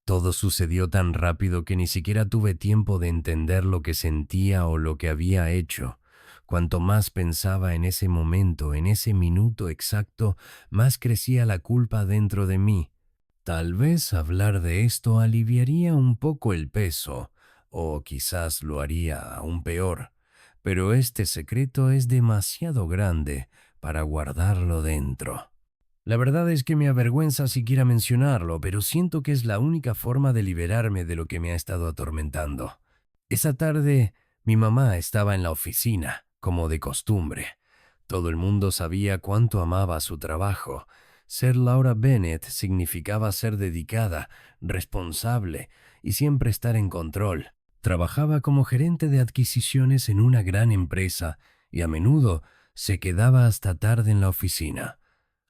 Todo sucedió tan rápido que ni siquiera tuve tiempo de entender lo que sentía o lo que había hecho. Cuanto más pensaba en ese momento, en ese minuto exacto, más crecía la culpa dentro de mí. Tal vez hablar de esto aliviaría un poco el peso, o quizás lo haría aún peor, pero este secreto es demasiado grande para guardarlo dentro. La verdad es que me avergüenza siquiera mencionarlo, pero siento que es la única forma de liberarme de lo que me ha estado atormentando. Esa tarde, mi mamá estaba en la oficina, como de costumbre. Todo el mundo sabía cuánto amaba su trabajo. Ser Laura Bennett significaba ser dedicada, responsable y siempre estar en control. Trabajaba como gerente de adquisiciones en una gran empresa y a menudo se quedaba hasta tarde en la oficina.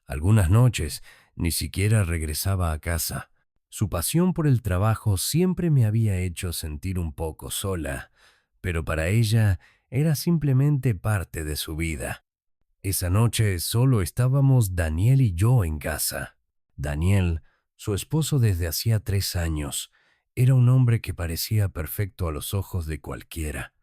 Algunas noches ni siquiera regresaba a casa. Su pasión por el trabajo siempre me había hecho sentir un poco sola, pero para ella era simplemente parte de su vida. Esa noche solo estábamos Daniel y yo en casa. Daniel, su esposo desde hacía 3 años, era un hombre que parecía perfecto a los ojos de cualquiera.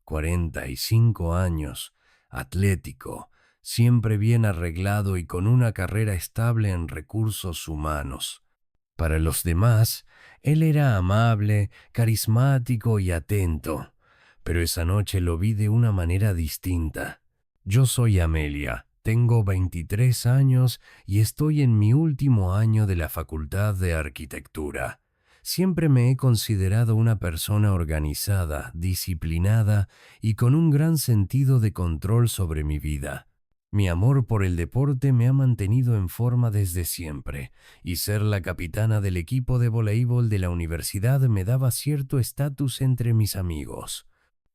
45 años, atlético, siempre bien arreglado y con una carrera estable en recursos humanos. Para los demás, él era amable, carismático y atento, pero esa noche lo vi de una manera distinta. Yo soy Amelia, tengo 23 años y estoy en mi último año de la Facultad de Arquitectura. Siempre me he considerado una persona organizada, disciplinada y con un gran sentido de control sobre mi vida. Mi amor por el deporte me ha mantenido en forma desde siempre, y ser la capitana del equipo de voleibol de la universidad me daba cierto estatus entre mis amigos.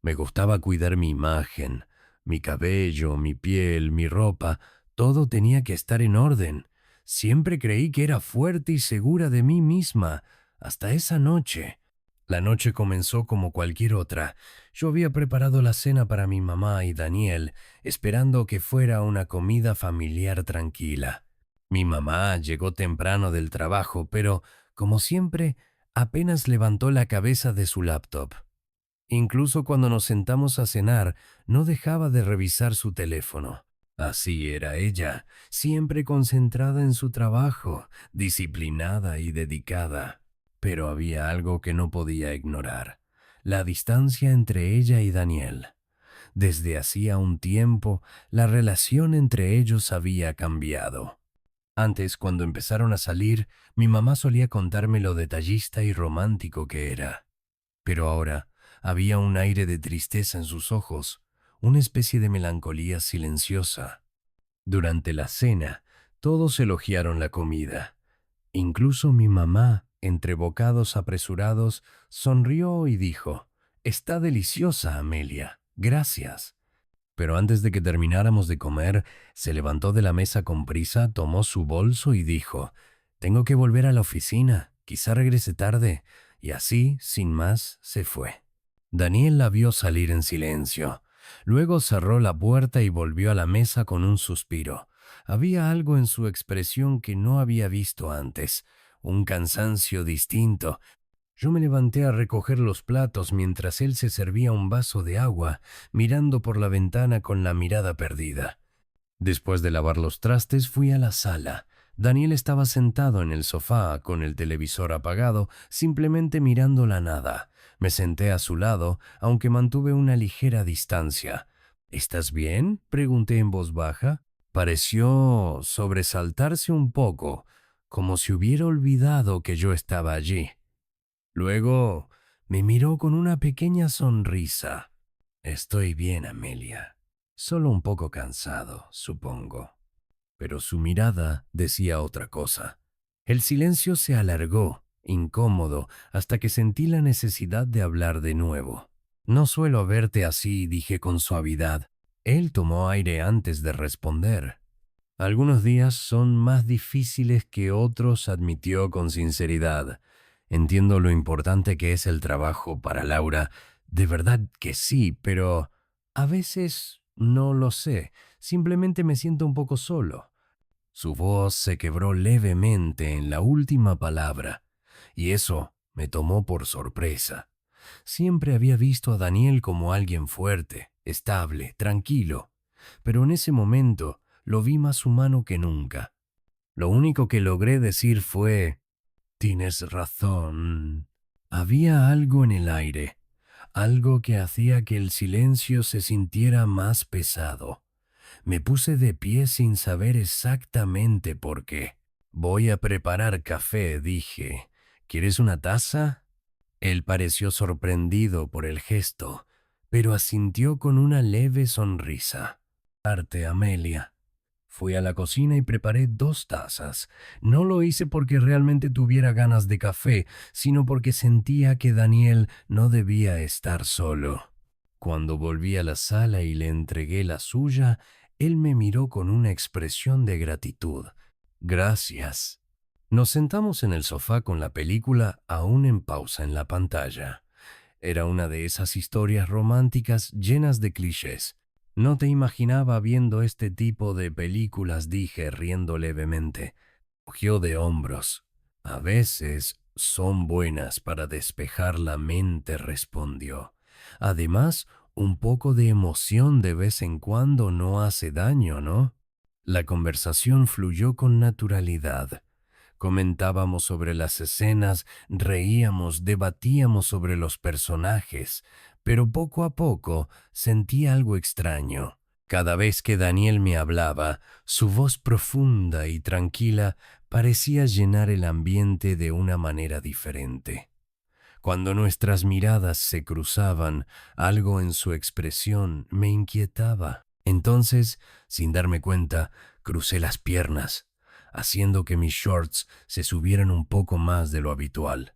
Me gustaba cuidar mi imagen, mi cabello, mi piel, mi ropa, todo tenía que estar en orden. Siempre creí que era fuerte y segura de mí misma, hasta esa noche. La noche comenzó como cualquier otra. Yo había preparado la cena para mi mamá y Daniel, esperando que fuera una comida familiar tranquila. Mi mamá llegó temprano del trabajo, pero, como siempre, apenas levantó la cabeza de su laptop. Incluso cuando nos sentamos a cenar, no dejaba de revisar su teléfono. Así era ella, siempre concentrada en su trabajo, disciplinada y dedicada. Pero había algo que no podía ignorar: la distancia entre ella y Daniel. Desde hacía un tiempo, la relación entre ellos había cambiado. Antes, cuando empezaron a salir, mi mamá solía contarme lo detallista y romántico que era. Pero ahora había un aire de tristeza en sus ojos, una especie de melancolía silenciosa. Durante la cena, todos elogiaron la comida. Incluso mi mamá, entre bocados apresurados, sonrió y dijo: «Está deliciosa, Amelia. Gracias». Pero antes de que termináramos de comer, se levantó de la mesa con prisa, tomó su bolso y dijo: «Tengo que volver a la oficina, quizá regrese tarde», y así, sin más, se fue. Daniel la vio salir en silencio. Luego cerró la puerta y volvió a la mesa con un suspiro. Había algo en su expresión que no había visto antes, un cansancio distinto. Yo me levanté a recoger los platos mientras él se servía un vaso de agua, mirando por la ventana con la mirada perdida. Después de lavar los trastes, fui a la sala. Daniel estaba sentado en el sofá con el televisor apagado, simplemente mirando la nada. Me senté a su lado, aunque mantuve una ligera distancia. «¿Estás bien?», pregunté en voz baja. Pareció sobresaltarse un poco, como si hubiera olvidado que yo estaba allí. Luego me miró con una pequeña sonrisa. «Estoy bien, Amelia. Solo un poco cansado, supongo». Pero su mirada decía otra cosa. El silencio se alargó, incómodo, hasta que sentí la necesidad de hablar de nuevo. «No suelo verte así», dije con suavidad. Él tomó aire antes de responder. «Algunos días son más difíciles que otros», admitió con sinceridad. «Entiendo lo importante que es el trabajo para Laura. De verdad que sí, pero a veces no lo sé. Simplemente me siento un poco solo». Su voz se quebró levemente en la última palabra. y eso me tomó por sorpresa. Siempre había visto a Daniel como alguien fuerte, estable, tranquilo, pero en ese momento lo vi más humano que nunca. Lo único que logré decir fue: tienes razón. Había algo en el aire, algo que hacía que el silencio se sintiera más pesado. Me puse de pie sin saber exactamente por qué. Voy a preparar café, dije. ¿Quieres una taza? Él pareció sorprendido por el gesto, pero asintió con una leve sonrisa. Arte, Amelia. Fui a la cocina y preparé 2 tazas. No lo hice porque realmente tuviera ganas de café, sino porque sentía que Daniel no debía estar solo. Cuando volví a la sala y le entregué la suya, él me miró con una expresión de gratitud. Gracias. Nos sentamos en el sofá con la película aún en pausa en la pantalla. Era una de esas historias románticas llenas de clichés. No te imaginaba viendo este tipo de películas, dije riendo levemente. Cogió de hombros. A veces son buenas para despejar la mente, respondió. Además, un poco de emoción de vez en cuando no hace daño, ¿no? La conversación fluyó con naturalidad. Comentábamos sobre las escenas, reíamos, debatíamos sobre los personajes, pero poco a poco sentí algo extraño. Cada vez que Daniel me hablaba, su voz profunda y tranquila parecía llenar el ambiente de una manera diferente. Cuando nuestras miradas se cruzaban, algo en su expresión me inquietaba. Entonces, sin darme cuenta, crucé las piernas, haciendo que mis shorts se subieran un poco más de lo habitual.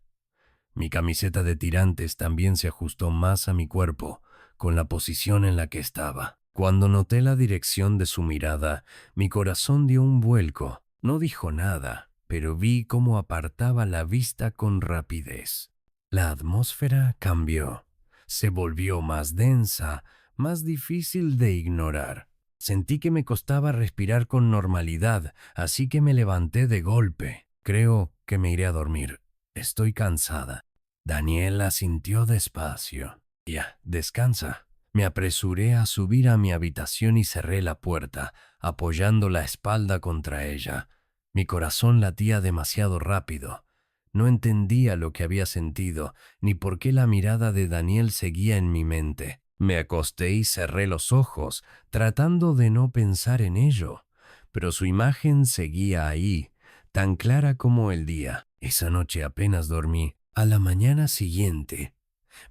Mi camiseta de tirantes también se ajustó más a mi cuerpo, con la posición en la que estaba. Cuando noté la dirección de su mirada, mi corazón dio un vuelco. No dijo nada, pero vi cómo apartaba la vista con rapidez. La atmósfera cambió. Se volvió más densa, más difícil de ignorar. Sentí que me costaba respirar con normalidad, así que me levanté de golpe. Creo que me iré a dormir. Estoy cansada. Daniel asintió despacio. Ya, descansa. Me apresuré a subir a mi habitación y cerré la puerta, apoyando la espalda contra ella. Mi corazón latía demasiado rápido. No entendía lo que había sentido, ni por qué la mirada de Daniel seguía en mi mente. Me acosté y cerré los ojos, tratando de no pensar en ello, pero su imagen seguía ahí, tan clara como el día. Esa noche apenas dormí. A la mañana siguiente,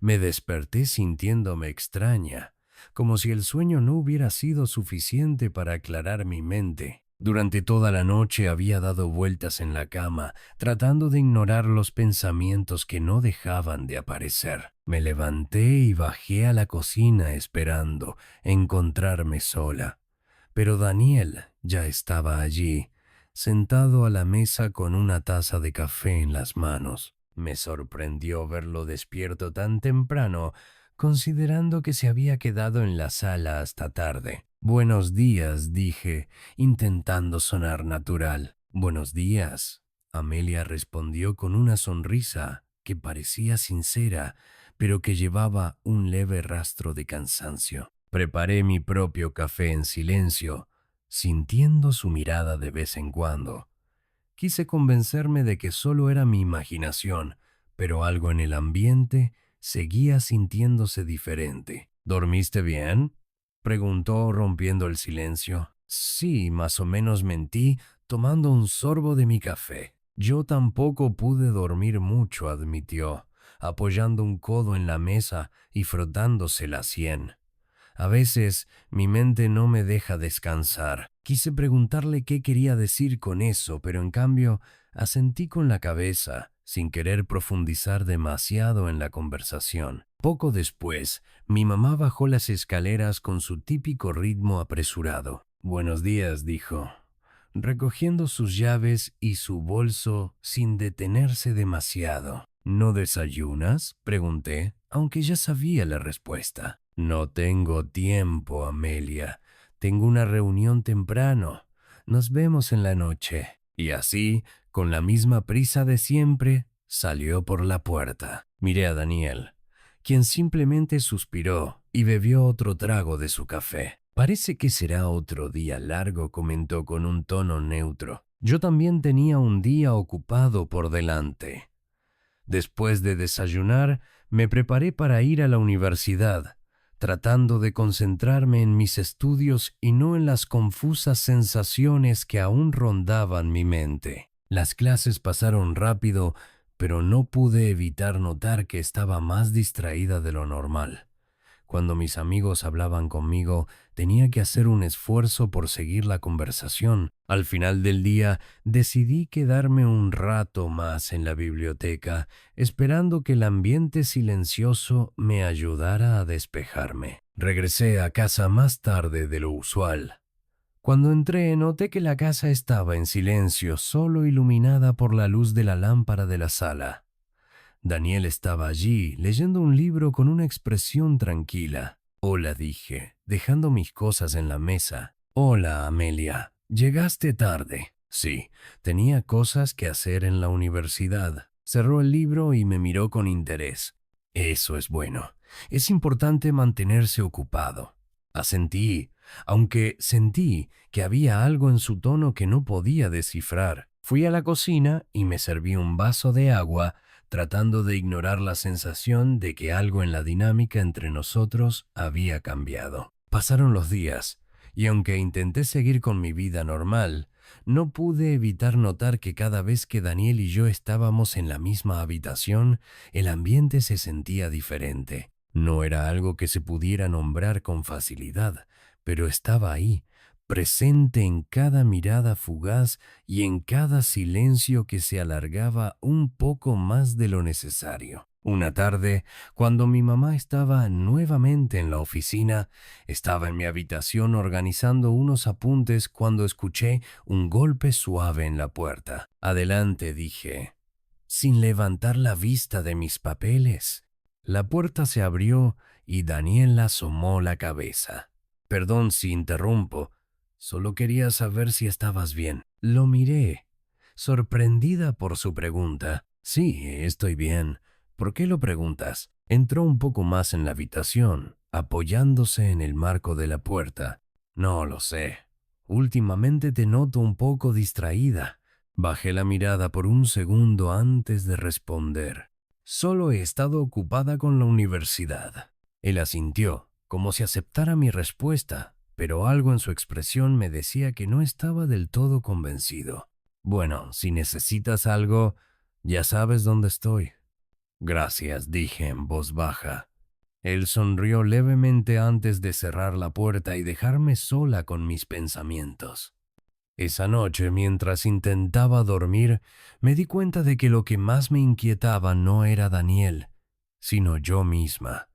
me desperté sintiéndome extraña, como si el sueño no hubiera sido suficiente para aclarar mi mente. Durante toda la noche había dado vueltas en la cama, tratando de ignorar los pensamientos que no dejaban de aparecer. Me levanté y bajé a la cocina esperando encontrarme sola. Pero Daniel ya estaba allí, sentado a la mesa con una taza de café en las manos. Me sorprendió verlo despierto tan temprano, considerando que se había quedado en la sala hasta tarde. Buenos días, dije, intentando sonar natural. Buenos días. Amelia respondió con una sonrisa que parecía sincera, pero que llevaba un leve rastro de cansancio. Preparé mi propio café en silencio, sintiendo su mirada de vez en cuando. Quise convencerme de que solo era mi imaginación, pero algo en el ambiente seguía sintiéndose diferente. ¿Dormiste bien?, preguntó rompiendo el silencio. Sí, más o menos, mentí, tomando un sorbo de mi café. Yo tampoco pude dormir mucho, admitió, apoyando un codo en la mesa y frotándose la sien. A veces mi mente no me deja descansar. Quise preguntarle qué quería decir con eso, pero en cambio asentí con la cabeza, sin querer profundizar demasiado en la conversación. Poco después, mi mamá bajó las escaleras con su típico ritmo apresurado. Buenos días, dijo, recogiendo sus llaves y su bolso sin detenerse demasiado. ¿No desayunas?, pregunté, aunque ya sabía la respuesta. No tengo tiempo, Amelia. Tengo una reunión temprano. Nos vemos en la noche. Y así, con la misma prisa de siempre, Salió por la puerta. Miré a Daniel, quien simplemente suspiró y bebió otro trago de su café. Parece que será otro día largo, comentó con un tono neutro. Yo también tenía un día ocupado por delante. Después de desayunar, me preparé para ir a la universidad, tratando de concentrarme en mis estudios y no en las confusas sensaciones que aún rondaban mi mente. Las clases pasaron rápido, pero no pude evitar notar que estaba más distraída de lo normal. Cuando mis amigos hablaban conmigo, tenía que hacer un esfuerzo por seguir la conversación. Al final del día, decidí quedarme un rato más en la biblioteca, esperando que el ambiente silencioso me ayudara a despejarme. Regresé a casa más tarde de lo usual. Cuando entré, noté que la casa estaba en silencio, solo iluminada por la luz de la lámpara de la sala. Daniel estaba allí, leyendo un libro con una expresión tranquila. Hola, dije, dejando mis cosas en la mesa. Hola, Amelia. Llegaste tarde. Sí, tenía cosas que hacer en la universidad. Cerró el libro y me miró con interés. Eso es bueno. Es importante mantenerse ocupado. Asentí, aunque sentí que había algo en su tono que no podía descifrar. Fui a la cocina y me serví un vaso de agua, tratando de ignorar la sensación de que algo en la dinámica entre nosotros había cambiado. Pasaron los días, y aunque intenté seguir con mi vida normal, no pude evitar notar que cada vez que Daniel y yo estábamos en la misma habitación, el ambiente se sentía diferente. No era algo que se pudiera nombrar con facilidad, pero estaba ahí, presente en cada mirada fugaz y en cada silencio que se alargaba un poco más de lo necesario. Una tarde, cuando mi mamá estaba nuevamente en la oficina, estaba en mi habitación organizando unos apuntes cuando escuché un golpe suave en la puerta. Adelante, dije, sin levantar la vista de mis papeles. La puerta se abrió y Daniel asomó la cabeza. Perdón si interrumpo, solo quería saber si estabas bien. Lo miré, sorprendida por su pregunta. Sí, estoy bien. ¿Por qué lo preguntas? Entró un poco más en la habitación, apoyándose en el marco de la puerta. No lo sé. Últimamente te noto un poco distraída. Bajé la mirada por un segundo antes de responder. Solo he estado ocupada con la universidad. Él asintió, como si aceptara mi respuesta, pero algo en su expresión me decía que no estaba del todo convencido. Bueno, si necesitas algo, ya sabes dónde estoy. Gracias, dije en voz baja. Él sonrió levemente antes de cerrar la puerta y dejarme sola con mis pensamientos. Esa noche, mientras intentaba dormir, me di cuenta de que lo que más me inquietaba no era Daniel, sino yo misma.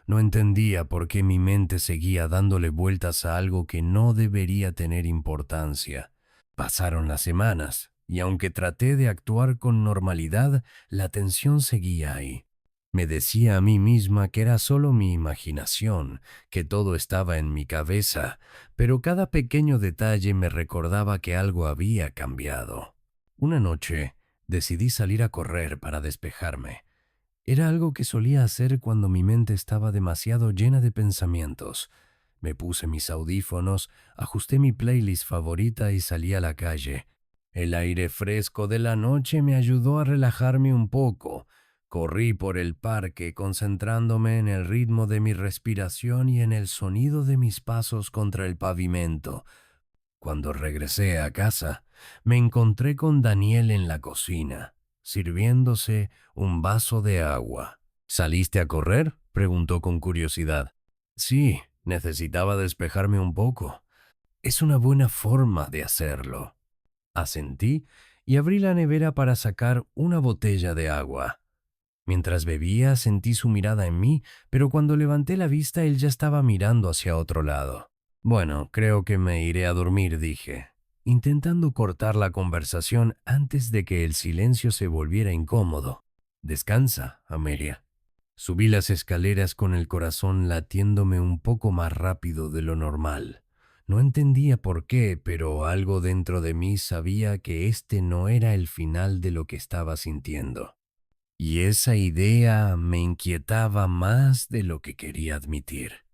No entendía por qué mi mente seguía dándole vueltas a algo que no debería tener importancia. Pasaron las semanas, y aunque traté de actuar con normalidad, la tensión seguía ahí. Me decía a mí misma que era solo mi imaginación, que todo estaba en mi cabeza, pero cada pequeño detalle me recordaba que algo había cambiado. Una noche decidí salir a correr para despejarme. Era algo que solía hacer cuando mi mente estaba demasiado llena de pensamientos. Me puse mis audífonos, ajusté mi playlist favorita y salí a la calle. El aire fresco de la noche me ayudó a relajarme un poco. Corrí por el parque concentrándome en el ritmo de mi respiración y en el sonido de mis pasos contra el pavimento. Cuando regresé a casa, me encontré con Daniel en la cocina, sirviéndose un vaso de agua. ¿Saliste a correr?, preguntó con curiosidad. Sí, necesitaba despejarme un poco. Es una buena forma de hacerlo. Asentí y abrí la nevera para sacar una botella de agua. Mientras bebía, sentí su mirada en mí, pero cuando levanté la vista, él ya estaba mirando hacia otro lado. Bueno, creo que me iré a dormir, dije, intentando cortar la conversación antes de que el silencio se volviera incómodo. Descansa, Amelia. Subí las escaleras con el corazón latiéndome un poco más rápido de lo normal. No entendía por qué, pero algo dentro de mí sabía que este no era el final de lo que estaba sintiendo. y esa idea me inquietaba más de lo que quería admitir.